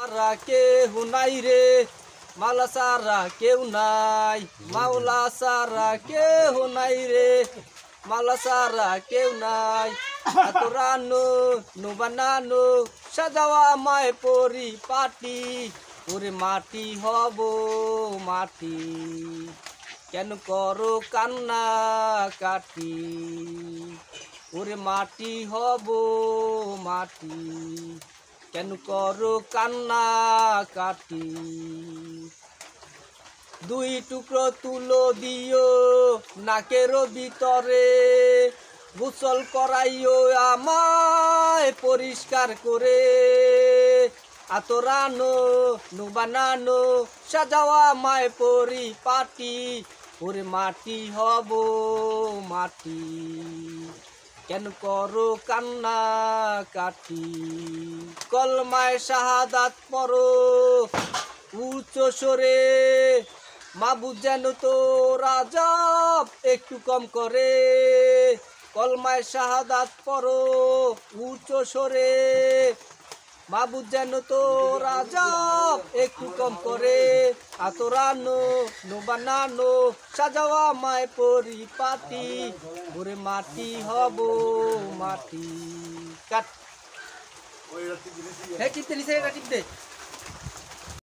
সারা কেউ নাই রে, মাওলা সারা কেউ নাই, মাওলা সারা কেউ নাই রে, মাওলা সারা কেউ নাই। তোরা নো বানানো সাজাওয়া আমায় পরিপাটি, ওরে মাটি হব মাটি, কেন করো কান্না কাটি, ওরে মাটি হব মাটি, কেন করো কান্না কাটি। দুই টুকরো তুলো দিও নাকের ভিতরে, গোসল করাইও আমায় পরিষ্কার করে, আতরানো নো বানানো সাজাওয়া আমায় পরিপাটি, ওরে মাটি হব মাটি, কেন করো কান্না কাটি। কলমায় শাহাদাত পড়ো উচ্চ সরে, মাবুদ যেন তো রাজব একটু কম করে, কলমায় শাহাদাত পড়ো উচ্চ সরে, মাবুদ যেন তো রাজব একটু কম করে, আতরানো নো বানানো সাজাওয়া আমায় পরিপাটি, ওরে মাটি হব মাটি। কাট হ্যাঁ টিপতে নিছে, এটা টিপ দে।